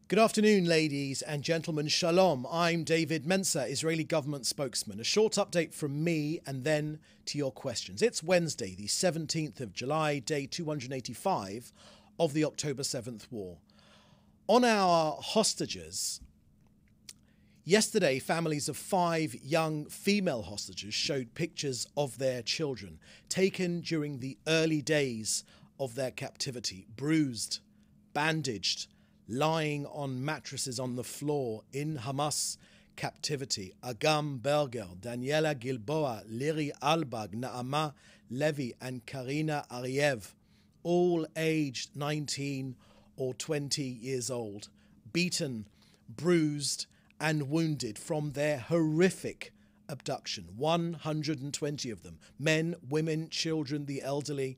Good afternoon, ladies and gentlemen. Shalom. I'm David Mencer, Israeli government spokesman. A short update from me and then to your questions. It's Wednesday, the 17th of July, day 285 of the October 7th war. On our hostages, yesterday, families of 5 young female hostages showed pictures of their children taken during the early days of their captivity, bruised, bandaged, lying on mattresses on the floor in Hamas captivity. Agam Berger, Daniela Gilboa, Liri Albag, Naama Levy and Karina Ariev, all aged 19 or 20 years old, beaten, bruised and wounded from their horrific abduction. 120 of them, men, women, children, the elderly,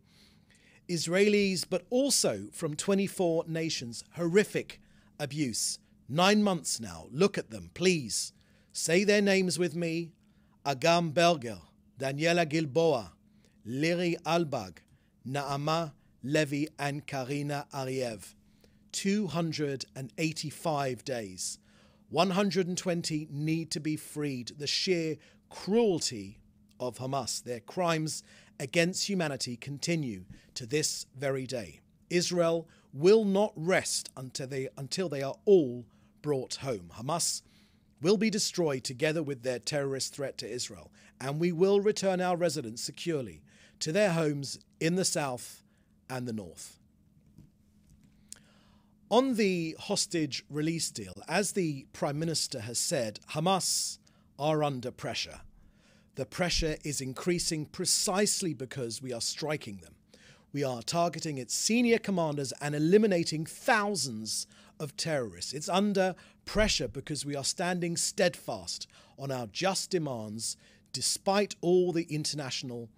Israelis, but also from 24 nations. Horrific abuse. 9 months now. Look at them, please. Say their names with me. Agam Berger, Daniela Gilboa, Liri Albag, Naama Levy and Karina Ariev. 285 days. 120 need to be freed. The sheer cruelty of Hamas, their crimes against humanity continue to this very day. Israel will not rest until they are all brought home. Hamas will be destroyed together with their terrorist threat to Israel, and we will return our residents securely to their homes in the south and the north. On the hostage release deal, as the Prime Minister has said, Hamas are under pressure. The pressure is increasing precisely because we are striking them. We are targeting its senior commanders and eliminating thousands of terrorists. It's under pressure because we are standing steadfast on our just demands despite all the international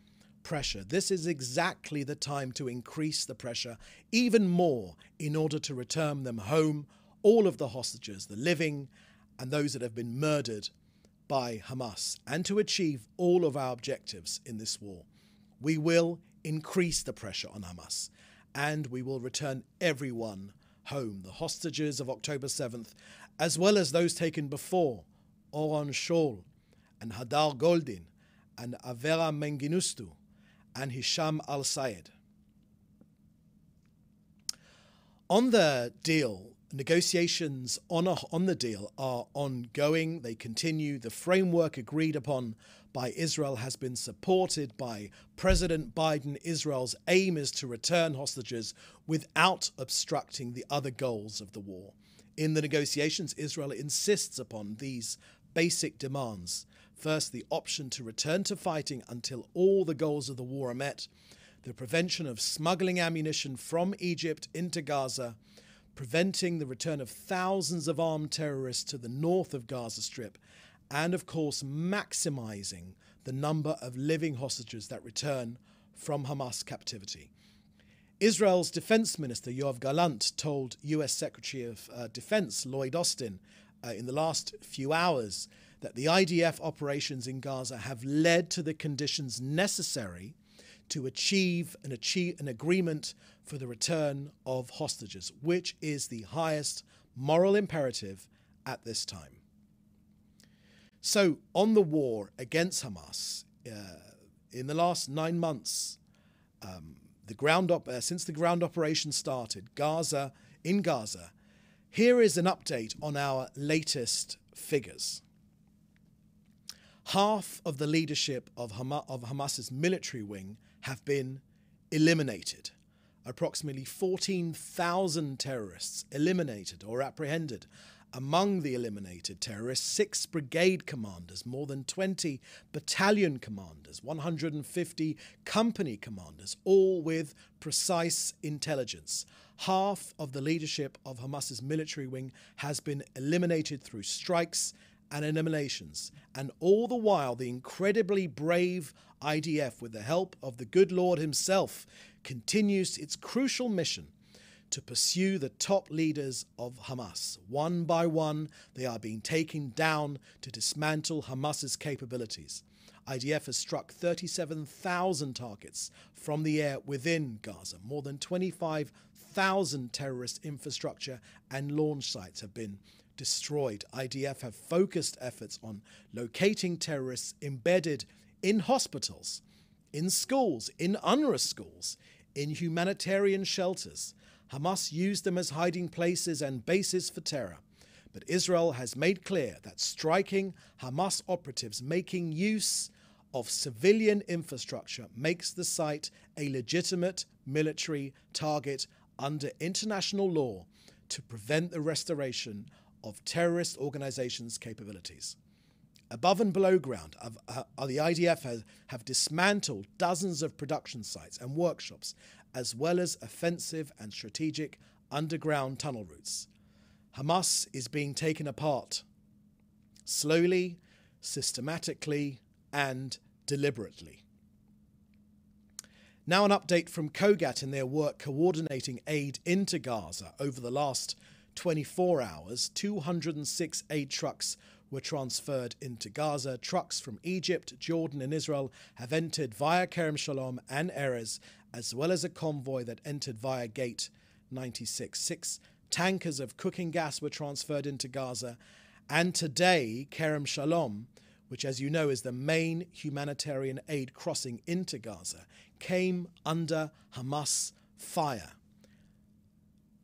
pressure. This is exactly the time to increase the pressure even more in order to return them home, all of the hostages, the living and those that have been murdered by Hamas, and to achieve all of our objectives in this war. We will increase the pressure on Hamas, and we will return everyone home. The hostages of October 7th, as well as those taken before, Oron Shaul and Hadar Goldin and Avera Menginustu and Hisham al-Sayed. On the deal, negotiations on the deal are ongoing. They continue. The framework agreed upon by Israel has been supported by President Biden. Israel's aim is to return hostages without obstructing the other goals of the war. In the negotiations, Israel insists upon these basic demands. First, the option to return to fighting until all the goals of the war are met, the prevention of smuggling ammunition from Egypt into Gaza, preventing the return of thousands of armed terrorists to the north of Gaza Strip, and of course maximizing the number of living hostages that return from Hamas captivity. Israel's Defense Minister Yoav Gallant told US Secretary of Defense Lloyd Austin in the last few hours that the IDF operations in Gaza have led to the conditions necessary to achieve an agreement for the return of hostages, which is the highest moral imperative at this time. So, on the war against Hamas, in the last 9 months, since the ground operation started, in Gaza, here is an update on our latest figures. Half of the leadership of Hamas's military wing have been eliminated. Approximately 14,000 terrorists eliminated or apprehended. Among the eliminated terrorists, 6 brigade commanders, more than 20 battalion commanders, 150 company commanders, all with precise intelligence. Half of the leadership of Hamas's military wing has been eliminated through strikes and eliminations, and all the while the incredibly brave IDF, with the help of the good Lord himself, continues its crucial mission to pursue the top leaders of Hamas. One by one, they are being taken down to dismantle Hamas's capabilities. IDF has struck 37,000 targets from the air within Gaza, more than 25,000 1,000 terrorist infrastructure and launch sites have been destroyed. IDF have focused efforts on locating terrorists embedded in hospitals, in schools, in UNRWA schools, in humanitarian shelters. Hamas used them as hiding places and bases for terror. But Israel has made clear that striking Hamas operatives making use of civilian infrastructure makes the site a legitimate military target under international law to prevent the restoration of terrorist organizations' capabilities. Above and below ground, the IDF have dismantled dozens of production sites and workshops, as well as offensive and strategic underground tunnel routes. Hamas is being taken apart, slowly, systematically, and deliberately. Now an update from COGAT in their work coordinating aid into Gaza. Over the last 24 hours, 206 aid trucks were transferred into Gaza. Trucks from Egypt, Jordan and Israel have entered via Kerem Shalom and Erez, as well as a convoy that entered via Gate 96. 6 tankers of cooking gas were transferred into Gaza. And today, Kerem Shalom, which as you know is the main humanitarian aid crossing into Gaza, came under Hamas fire.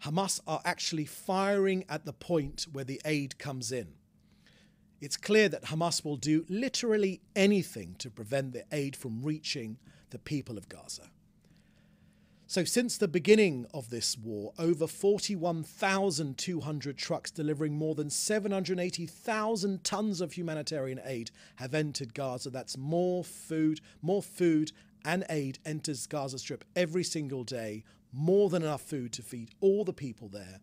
Hamas are actually firing at the point where the aid comes in. It's clear that Hamas will do literally anything to prevent the aid from reaching the people of Gaza. So since the beginning of this war, over 41,200 trucks delivering more than 780,000 tons of humanitarian aid have entered Gaza. That's more food and aid enters Gaza Strip every single day, more than enough food to feed all the people there.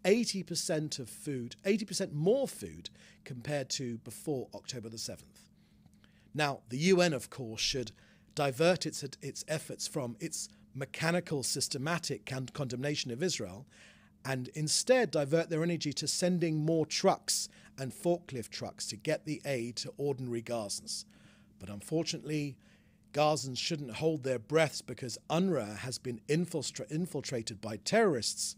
80% more food compared to before October the 7th. Now, the UN, of course, should divert its efforts from its mechanical, systematic condemnation of Israel and instead divert their energy to sending more trucks and forklift trucks to get the aid to ordinary Gazans. But unfortunately, Gazans shouldn't hold their breaths because UNRWA has been infiltrated by terrorists.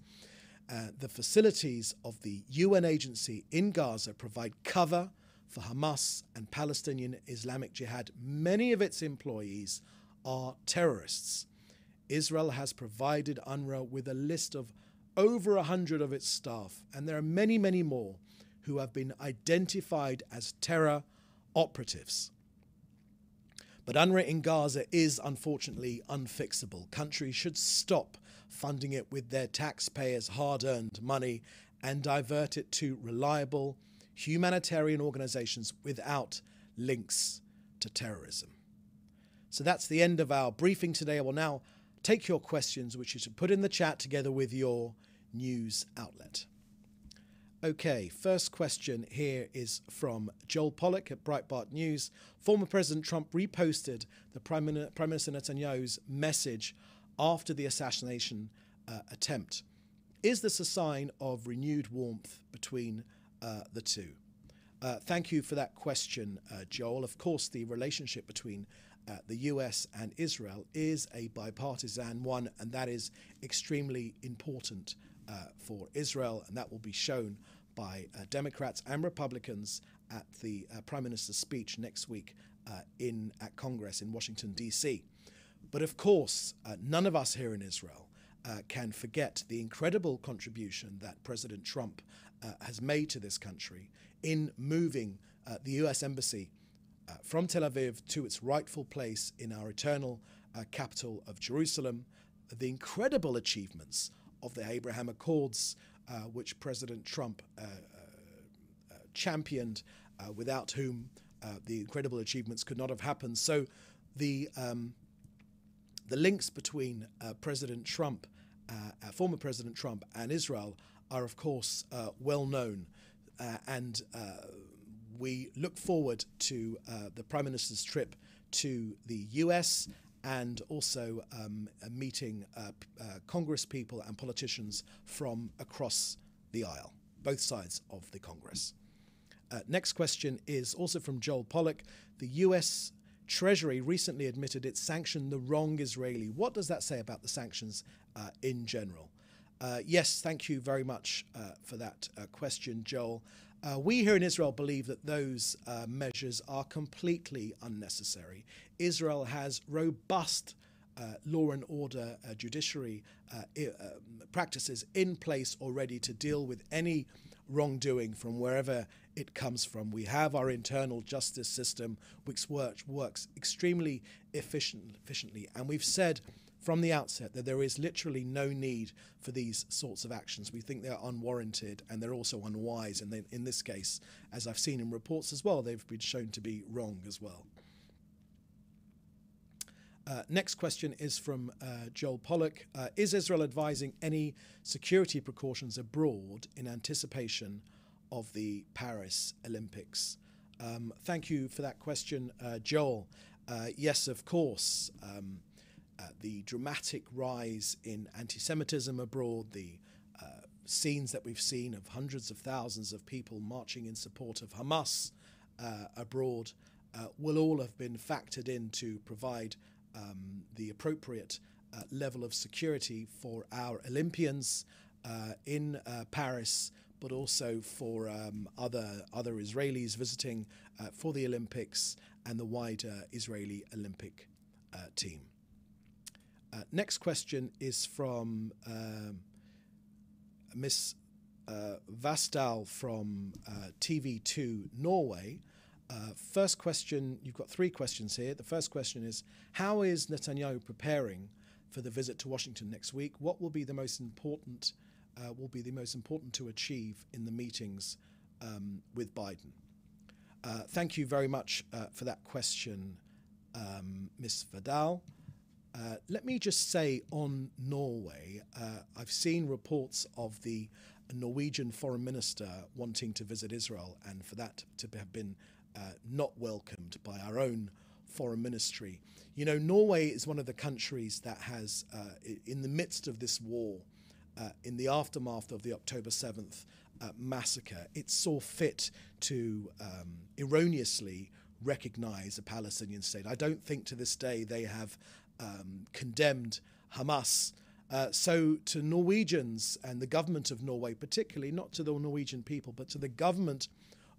The facilities of the UN agency in Gaza provide cover for Hamas and Palestinian Islamic Jihad. Many of its employees are terrorists. Israel has provided UNRWA with a list of over 100 of its staff, and there are many, many more who have been identified as terror operatives. But UNRWA in Gaza is unfortunately unfixable. Countries should stop funding it with their taxpayers' hard-earned money and divert it to reliable humanitarian organizations without links to terrorism. So that's the end of our briefing today. I will now take your questions, which you should put in the chat together with your news outlet. Okay, first question here is from Joel Pollack at Breitbart News. Former President Trump reposted the Prime Minister Netanyahu's message after the assassination attempt. Is this a sign of renewed warmth between the two? Thank you for that question, Joel. Of course, the relationship between the US and Israel is a bipartisan one, and that is extremely important for Israel, and that will be shown by Democrats and Republicans at the Prime Minister's speech next week at Congress in Washington, D.C. But of course, none of us here in Israel can forget the incredible contribution that President Trump has made to this country in moving the US Embassy from Tel Aviv to its rightful place in our eternal capital of Jerusalem, the incredible achievements of the Abraham Accords, which President Trump championed, without whom the incredible achievements could not have happened. So the links between President Trump, former President Trump, and Israel are, of course, well known, and we look forward to the Prime Minister's trip to the US and also meeting Congress people and politicians from across the aisle, both sides of the Congress. Next question is also from Joel Pollack. The US Treasury recently admitted it sanctioned the wrong Israeli. What does that say about the sanctions in general? Yes, thank you very much for that question, Joel. We here in Israel believe that those measures are completely unnecessary. Israel has robust law and order judiciary practices in place already to deal with any wrongdoing from wherever it comes from. We have our internal justice system, which works extremely efficiently, and we've said from the outset that there is literally no need for these sorts of actions. We think they're unwarranted and they're also unwise, and in this case, as I've seen in reports as well, they've been shown to be wrong as well. Next question is from Joel Pollock. Is Israel advising any security precautions abroad in anticipation of the Paris Olympics? Thank you for that question, Joel. Yes, of course. The dramatic rise in anti-Semitism abroad, the scenes that we've seen of hundreds of thousands of people marching in support of Hamas abroad will all have been factored in to provide the appropriate level of security for our Olympians in Paris, but also for other Israelis visiting for the Olympics and the wider Israeli Olympic team. Next question is from Miss Vasdal from TV2 Norway. First question, you've got three questions here. The first question is, how is Netanyahu preparing for the visit to Washington next week? What will be the most important to achieve in the meetings with Biden? Thank you very much for that question, Ms. Vidal. Let me just say on Norway, I've seen reports of the Norwegian foreign minister wanting to visit Israel, and for that to have been not welcomed by our own foreign ministry. You know, Norway is one of the countries that has, in the midst of this war, in the aftermath of the October 7th massacre, it saw fit to erroneously recognize a Palestinian state. I don't think to this day they have condemned Hamas. So to Norwegians and the government of Norway particularly, not to the Norwegian people, but to the government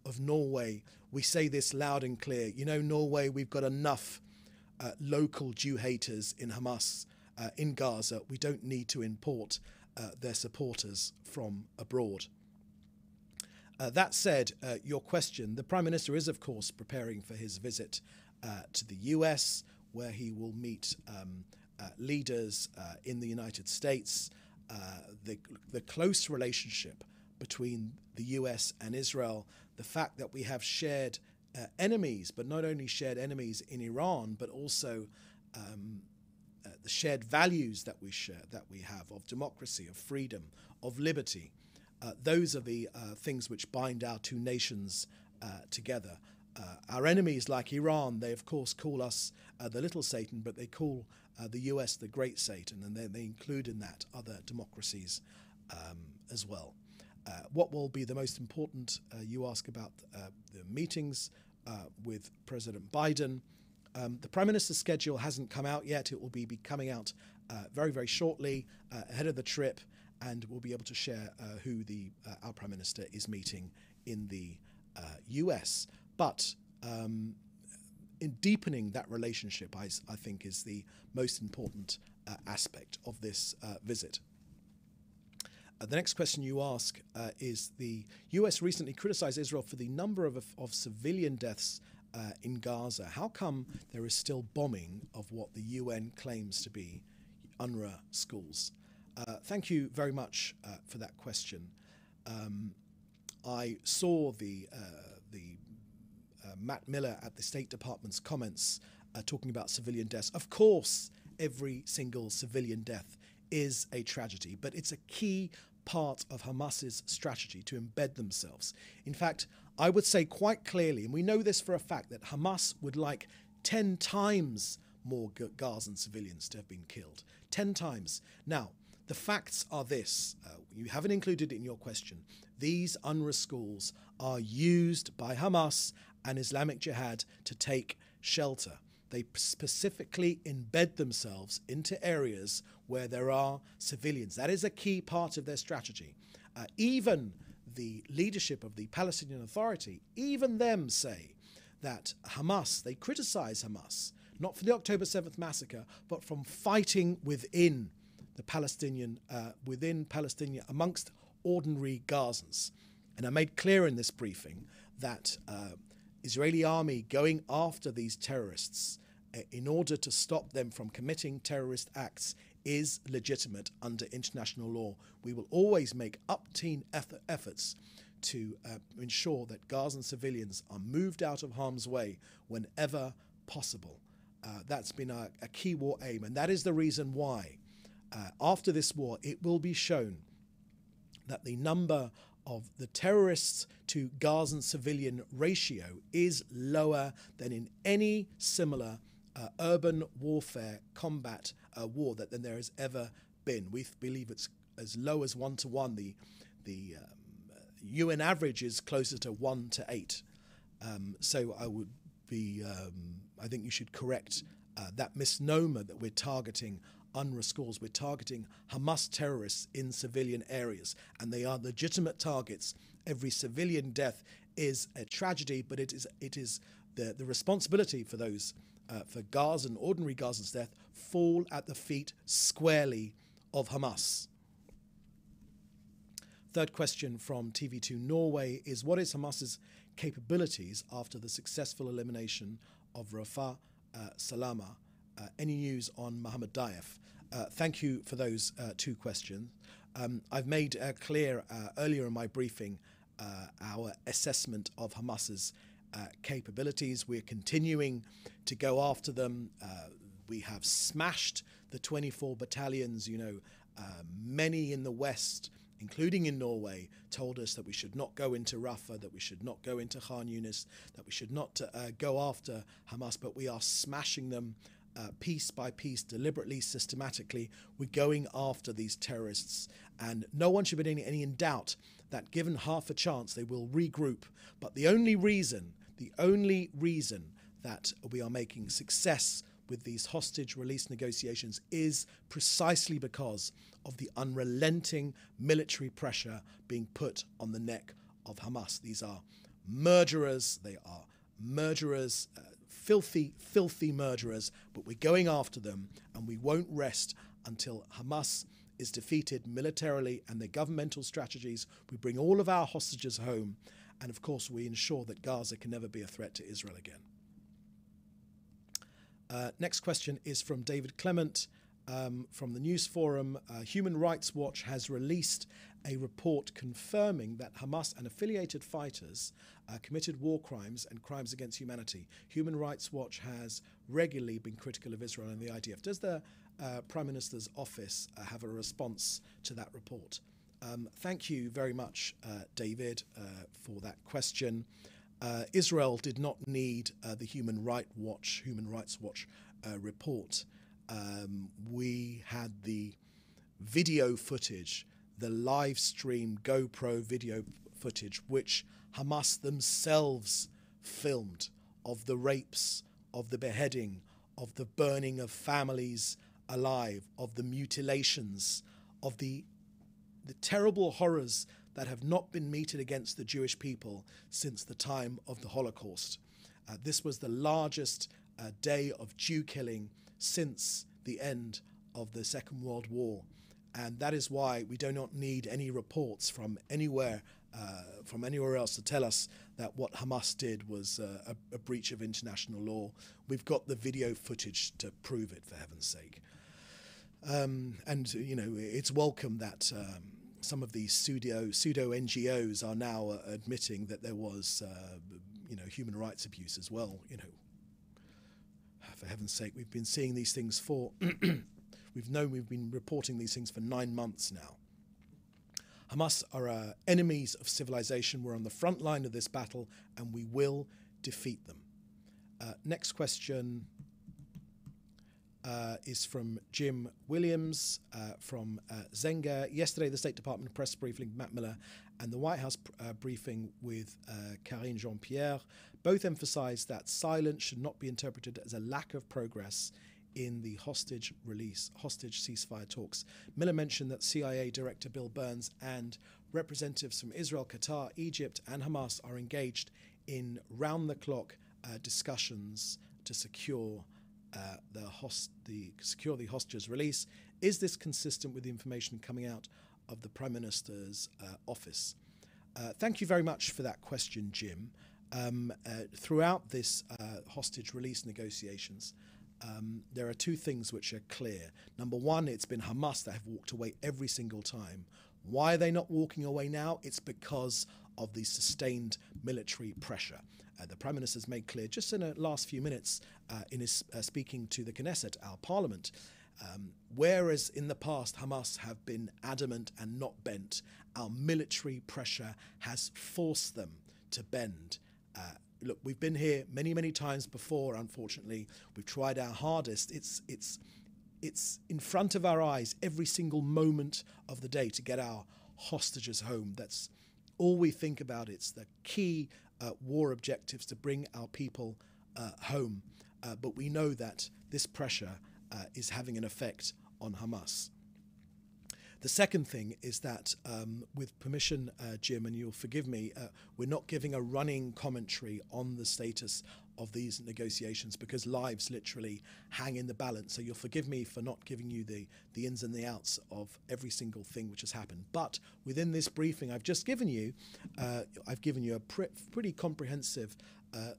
of Norway, we say this loud and clear. You know, Norway, we've got enough local Jew haters in Hamas, in Gaza. We don't need to import their supporters from abroad. That said, your question, the Prime Minister is, of course, preparing for his visit to the US, where he will meet leaders in the United States. The close relationship between the US and Israel, the fact that we have shared enemies, but not only shared enemies in Iran, but also the shared values that we have of democracy, of freedom, of liberty. Those are the things which bind our two nations together. Our enemies, like Iran, they of course call us the little Satan, but they call the US the great Satan, and they include in that other democracies as well. What will be the most important? You ask about the meetings with President Biden. The Prime Minister's schedule hasn't come out yet. It will be coming out very, very shortly ahead of the trip, and we'll be able to share who our Prime Minister is meeting in the US. But in deepening that relationship, I think, is the most important aspect of this visit. The next question you ask is, the US recently criticized Israel for the number of civilian deaths in Gaza. How come there is still bombing of what the UN claims to be UNRWA schools? Thank you very much for that question. I saw the Matt Miller at the State Department's comments talking about civilian deaths. Of course, every single civilian death is a tragedy, but it's a key part of Hamas's strategy to embed themselves. In fact, I would say quite clearly, and we know this for a fact, that Hamas would like 10 times more Gazan civilians to have been killed. 10 times. Now, the facts are this. You haven't included it in your question. These UNRWA schools are used by Hamas and Islamic Jihad to take shelter. They specifically embed themselves into areas where there are civilians. That is a key part of their strategy. Even the leadership of the Palestinian Authority, even them say that Hamas, they criticize Hamas, not for the October 7th massacre, but from fighting within the Palestinian, within Palestine amongst ordinary Gazans. And I made clear in this briefing that Israeli army going after these terrorists in order to stop them from committing terrorist acts is legitimate under international law. We will always make up-teen efforts to ensure that Gazan civilians are moved out of harm's way whenever possible. That's been a key war aim, and that is the reason why after this war it will be shown that the number of the terrorists to Gazan civilian ratio is lower than in any similar urban warfare combat war than there has ever been. We believe it's as low as 1 to 1. The UN average is closer to 1 to 8. So I would be, I think you should correct that misnomer that we're targeting UNRWA schools. We're targeting Hamas terrorists in civilian areas, and they are legitimate targets. Every civilian death is a tragedy, but it is the responsibility for those for Gazan, ordinary Gazans' death, fall at the feet squarely of Hamas. Third question from TV2 Norway is, what is Hamas's capabilities after the successful elimination of Rafah Salama? Any news on Mohammed Daif? Thank you for those two questions. I've made clear earlier in my briefing our assessment of Hamas's capabilities. We're continuing to go after them. We have smashed the 24 battalions. Many in the West, including in Norway, told us that we should not go into Rafah, that we should not go into Khan Yunis, that we should not go after Hamas, but we are smashing them piece by piece, deliberately, systematically. We're going after these terrorists, and no one should be any in doubt that given half a chance they will regroup. But the only reason that we are making success with these hostage release negotiations is precisely because of the unrelenting military pressure being put on the neck of Hamas. These are murderers. They are murderers, filthy, filthy murderers, but we're going after them, and we won't rest until Hamas is defeated militarily and their governmental strategies. We bring all of our hostages home, and of course we ensure that Gaza can never be a threat to Israel again. Next question is from David Clement from the News Forum. Human Rights Watch has released a report confirming that Hamas and affiliated fighters committed war crimes and crimes against humanity. Human Rights Watch has regularly been critical of Israel and the IDF. Does the Prime Minister's office have a response to that report? Thank you very much, David, for that question. Israel did not need the Human Rights Watch report. We had the video footage, the live stream GoPro video footage, which Hamas themselves filmed, of the rapes, of the beheading, of the burning of families alive, of the mutilations, of the terrible horrors that have not been meted against the Jewish people since the time of the Holocaust. This was the largest day of Jew killing since the end of the Second World War. And that is why we do not need any reports from anywhere else to tell us that what Hamas did was a breach of international law. We've got the video footage to prove it, for heaven's sake. And it's welcome that some of these pseudo NGOs are now admitting that there was human rights abuse as well. For heaven's sake, we've been seeing these things for we've been reporting these things for 9 months now. Hamas are enemies of civilization. We're on the front line of this battle, and we will defeat them. Next question is from Jim Williams from Zenga. Yesterday, the State Department press briefing, Matt Miller and the White House briefing with Karine Jean-Pierre both emphasized that silence should not be interpreted as a lack of progress in the hostage ceasefire talks. Miller mentioned that CIA Director Bill Burns and representatives from Israel, Qatar, Egypt, and Hamas are engaged in round-the-clock discussions to secure the hostages' release. Is this consistent with the information coming out of the Prime Minister's office? Thank you very much for that question, Jim. Throughout this hostage release negotiations, there are two things which are clear. Number one, it's been Hamas that have walked away every single time. Why are they not walking away now? It's because of the sustained military pressure. The Prime Minister has made clear just in the last few minutes in his speaking to the Knesset, our parliament, whereas in the past Hamas have been adamant and not bent, our military pressure has forced them to bend. Look, we've been here many, many times before, unfortunately. We've tried our hardest. It's in front of our eyes every single moment of the day to get our hostages home. That's all we think about. It's the key war objectives to bring our people home. But we know that this pressure is having an effect on Hamas. The second thing is that, with permission, Jim, and you'll forgive me, we're not giving a running commentary on the status of these negotiations because lives literally hang in the balance. So you'll forgive me for not giving you the ins and the outs of every single thing which has happened. But within this briefing I've just given you, a pretty comprehensive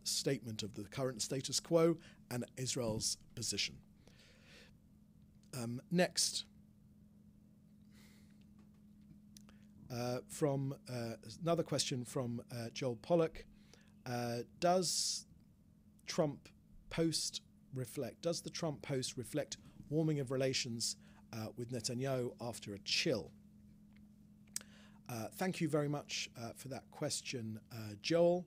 statement of the current status quo and Israel's position. Next. From another question from Joel Pollock. Does the Trump post reflect warming of relations with Netanyahu after a chill? Thank you very much for that question, Joel.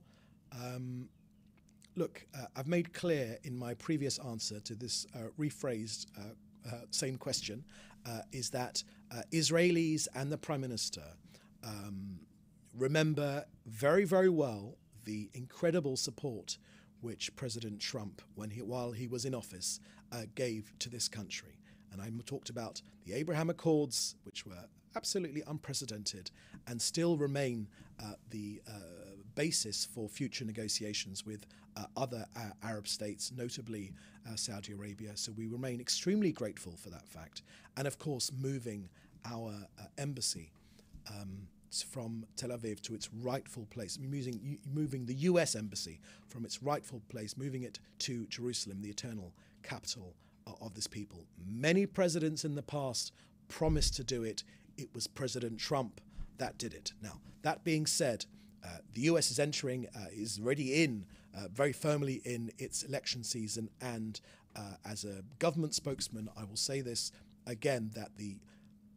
Look, I've made clear in my previous answer to this rephrased same question, is that Israelis and the Prime Minister remember very, very well the incredible support which President Trump, while he was in office, gave to this country. And I talked about the Abraham Accords, which were absolutely unprecedented and still remain the basis for future negotiations with other Arab states, notably Saudi Arabia. So we remain extremely grateful for that fact. And of course, moving our embassy from Tel Aviv to its rightful place, moving the US embassy from its rightful place, moving it to Jerusalem, the eternal capital of this people. Many presidents in the past promised to do it. It was President Trump that did it. Now, that being said, the US is already very firmly in its election season, and as a government spokesman, I will say this again, that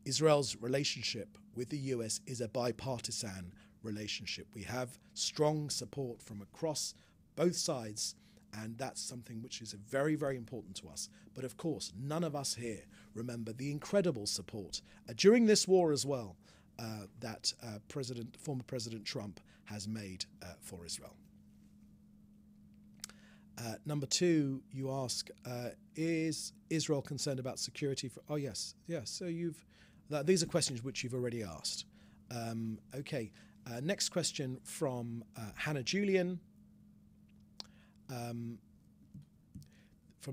Israel's relationship with the US is a bipartisan relationship. We have strong support from across both sides, and that's something which is very, very important to us. But of course, none of us here remember the incredible support during this war as well that former President Trump has made for Israel. Number two, you ask, is Israel concerned about security? Oh, yes. So these are questions which you've already asked. Okay. Next question from Hannah Julian from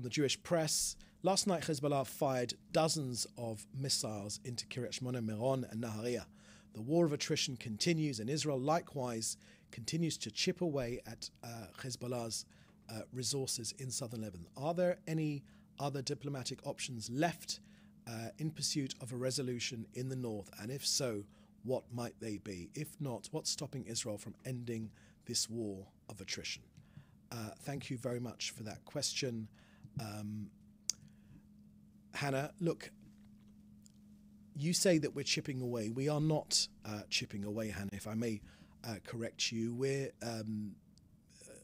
the Jewish Press. Last night, Hezbollah fired dozens of missiles into Kiryat Shmona, Meron, and Nahariya. The war of attrition continues, and Israel likewise continues to chip away at Hezbollah's resources in southern Lebanon. Are there any other diplomatic options left in pursuit of a resolution in the north? And if so, what might they be? If not, what's stopping Israel from ending this war of attrition? Thank you very much for that question. Hannah, look, you say that we're chipping away. We are not chipping away, Hannah, if I may correct you.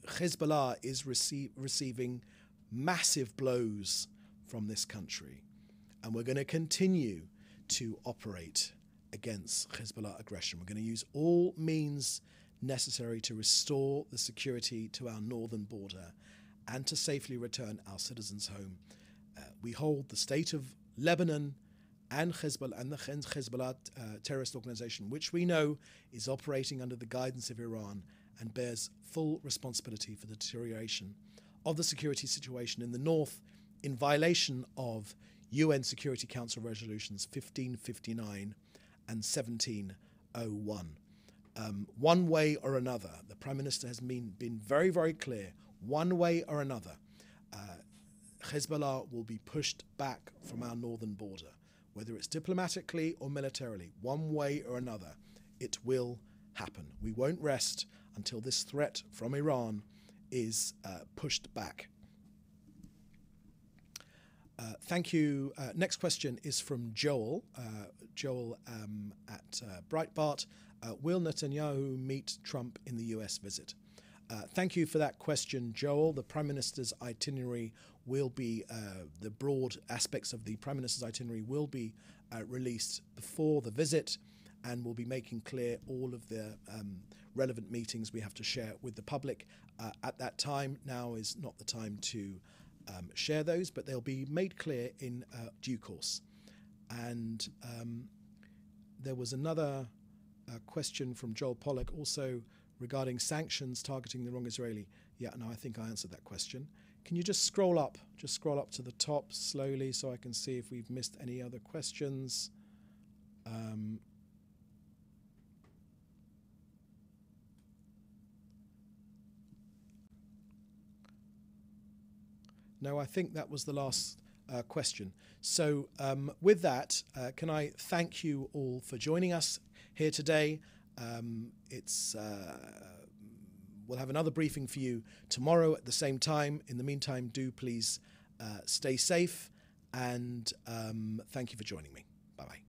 Hezbollah is receiving massive blows from this country, and we're going to continue to operate against Hezbollah aggression. We're going to use all means necessary to restore the security to our northern border and to safely return our citizens home. We hold the state of Lebanon and Hezbollah and the Hezbollah terrorist organization, which we know is operating under the guidance of Iran and bears full responsibility for the deterioration of the security situation in the north in violation of UN Security Council resolutions 1559 and 1701. One way or another, the Prime Minister has been very, very clear, one way or another, Hezbollah will be pushed back from our northern border, whether it's diplomatically or militarily, one way or another, it will happen. We won't rest until this threat from Iran is pushed back. Thank you. Next question is from Joel. Joel at Breitbart. Will Netanyahu meet Trump in the US visit? Thank you for that question, Joel. The Prime Minister's itinerary will be, the broad aspects of the Prime Minister's itinerary will be released before the visit, and we'll be making clear all of the relevant meetings we have to share with the public at that time. Now is not the time to share those, but they'll be made clear in due course. And there was another question from Joel Pollack also regarding sanctions targeting the wrong Israeli. Yeah, no, I think I answered that question. Can you just scroll up to the top slowly so I can see if we've missed any other questions? No, I think that was the last question. So with that, can I thank you all for joining us here today? We'll have another briefing for you tomorrow at the same time. In the meantime, do please stay safe, and thank you for joining me. Bye-bye.